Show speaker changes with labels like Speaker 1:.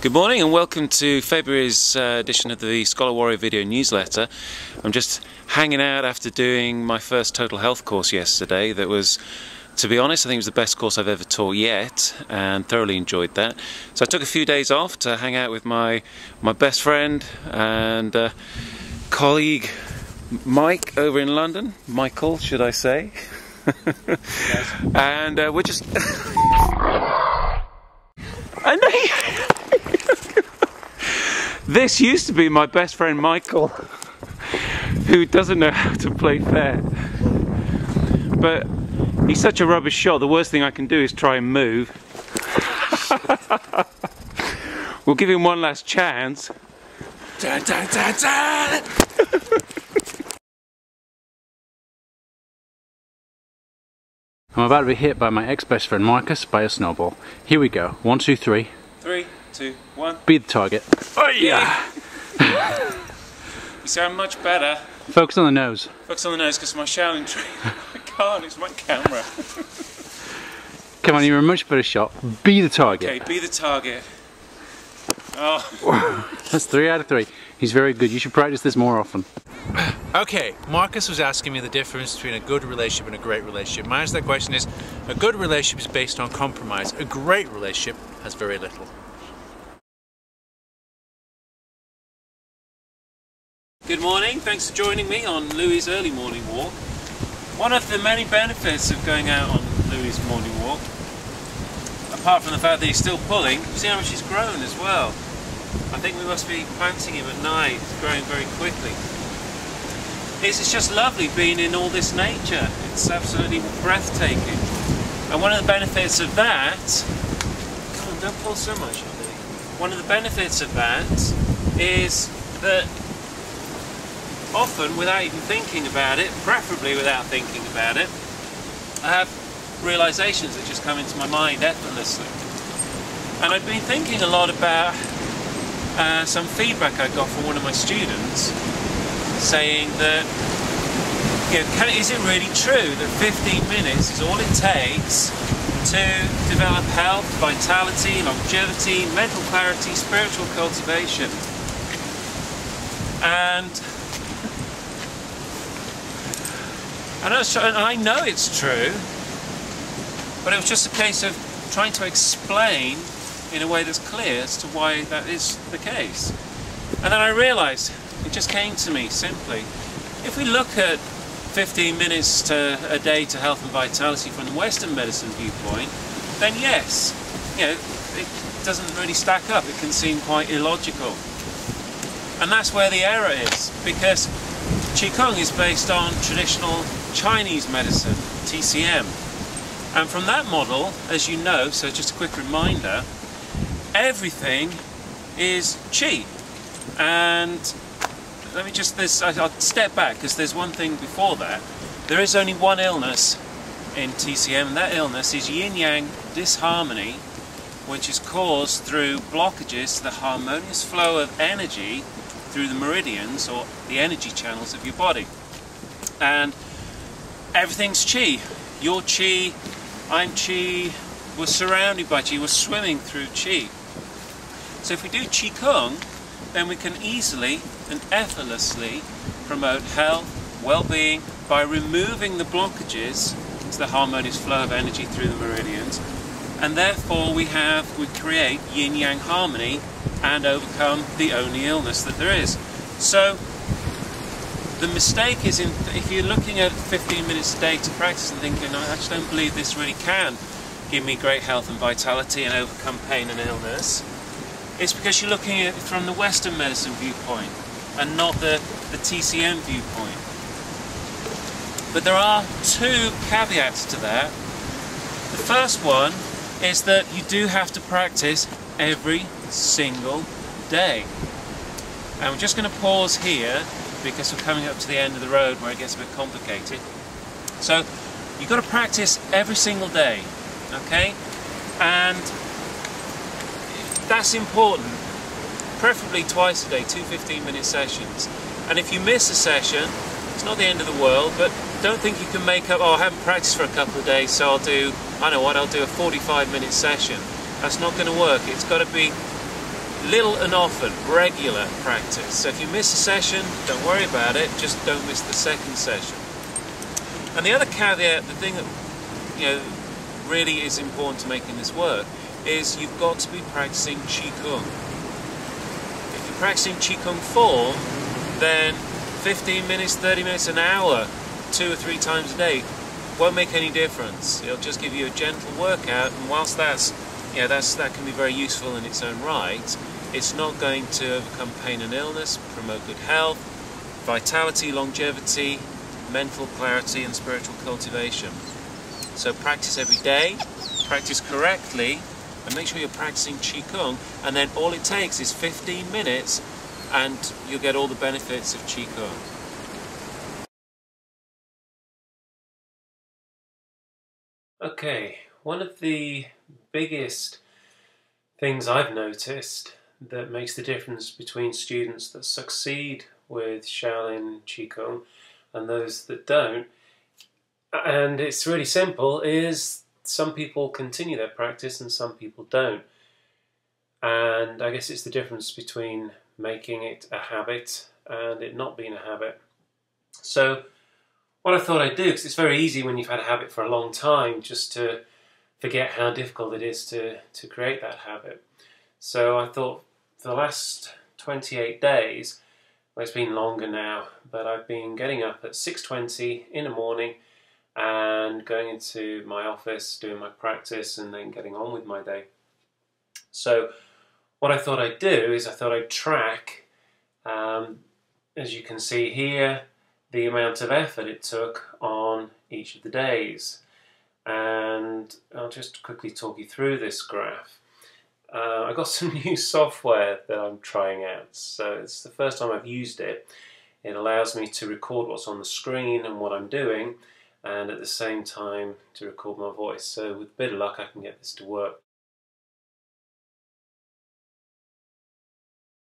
Speaker 1: Good morning and welcome to February's edition of the Scholar Warrior video newsletter. I'm just hanging out after doing my first total health course yesterday. That was, to be honest, I think it was the best course I've ever taught yet, and thoroughly enjoyed that. So I took a few days off to hang out with my best friend and colleague Mike over in London. Michael, should I say?
Speaker 2: Yes.
Speaker 1: And we're just... I know. This used to be my best friend Michael, who doesn't know how to play fair. But he's such a rubbish shot, the worst thing I can do is try and move. We'll give him one last chance. Dun, dun, dun, dun.
Speaker 2: I'm about to be hit by my ex-best friend Marcus by a snowball. Here we go. 1, 2, 3.
Speaker 1: 3, 2, 1.
Speaker 2: Be the target.
Speaker 1: Oh yeah! You sound much better.
Speaker 2: Focus on the nose.
Speaker 1: Focus on the nose because my shouting tree. I can't, it's my camera.
Speaker 2: Come on, you're a much better shot. Be the target.
Speaker 1: Okay, be the target. Oh.
Speaker 2: That's 3 out of 3. He's very good. You should practice this more often. Okay, Marcus was asking me the difference between a good relationship and a great relationship. My answer to that question is, a good relationship is based on compromise. A great relationship has very little.
Speaker 1: Good morning, thanks for joining me on Louie's early morning walk. One of the many benefits of going out on Louie's morning walk, apart from the fact that he's still pulling, you see how much he's grown as well. I think we must be planting him at night, he's growing very quickly. It's just lovely being in all this nature, it's absolutely breathtaking. And one of the benefits of that, come on, don't pull so much on me. One of the benefits of that is that often, without even thinking about it, preferably without thinking about it, I have realizations that just come into my mind effortlessly. And I've been thinking a lot about some feedback I got from one of my students saying that, you know, is it really true that 15 minutes is all it takes to develop health, vitality, longevity, mental clarity, spiritual cultivation? And I know it's true, but it was just a case of trying to explain in a way that's clear as to why that is the case. And then I realised, it just came to me simply, if we look at 15 minutes a day to health and vitality from the Western medicine viewpoint, then yes, you know, it doesn't really stack up, it can seem quite illogical. And that's where the error is, because Qigong is based on traditional Chinese medicine, TCM. And from that model, as you know, so just a quick reminder, everything is Qi. And let me just, I'll step back because there's one thing before that. There is only one illness in TCM, and that illness is yin-yang disharmony, which is caused through blockages to the harmonious flow of energy through the meridians, or the energy channels of your body. And everything's Qi. You're Qi, I'm Qi, we're surrounded by Qi, we're swimming through Qi. So if we do Qigong, then we can easily and effortlessly promote health, well-being, by removing the blockages to the harmonious flow of energy through the meridians, and therefore we create yin-yang harmony and overcome the only illness that there is. So the mistake is if you're looking at 15 minutes a day to practice and thinking, I actually don't believe this really can give me great health and vitality and overcome pain and illness, it's because you're looking at it from the Western medicine viewpoint and not the TCM viewpoint. But there are two caveats to that. The first one is that you do have to practice every single day. And we're just going to pause here because we're coming up to the end of the road where it gets a bit complicated. So you've got to practice every single day, okay? And that's important. Preferably twice a day, 2 15-minute sessions. And if you miss a session, it's not the end of the world, but don't think you can make up, oh, I haven't practiced for a couple of days, so I'll do, I know what, I'll do a 45-minute session. That's not going to work. It's got to be little and often, regular practice. So if you miss a session, don't worry about it, just don't miss the second session. And the other caveat, the thing that really is important to making this work, is you've got to be practicing Qigong. If you're practicing Qigong form, then 15 minutes, 30 minutes, an hour, 2 or 3 times a day won't make any difference. It'll just give you a gentle workout, and whilst that can be very useful in its own right, it's not going to overcome pain and illness, promote good health, vitality, longevity, mental clarity and spiritual cultivation. So practice every day, practice correctly, and make sure you're practicing Qigong, and then all it takes is 15 minutes and you'll get all the benefits of Qigong. Okay, one of the biggest things I've noticed that makes the difference between students that succeed with Shaolin Qigong and those that don't, and it's really simple, is some people continue their practice and some people don't. And I guess it's the difference between making it a habit and it not being a habit. So what I thought I'd do, because it's very easy when you've had a habit for a long time just to forget how difficult it is to create that habit. So I thought for the last 28 days, well, it's been longer now, but I've been getting up at 6:20 in the morning and going into my office, doing my practice, and then getting on with my day. So what I thought I'd do is I thought I'd track, as you can see here, the amount of effort it took on each of the days. And I'll just quickly talk you through this graph. I got some new software that I'm trying out, so it's the first time I've used it. It allows me to record what's on the screen and what I'm doing, and at the same time to record my voice. So with a bit of luck I can get this to work.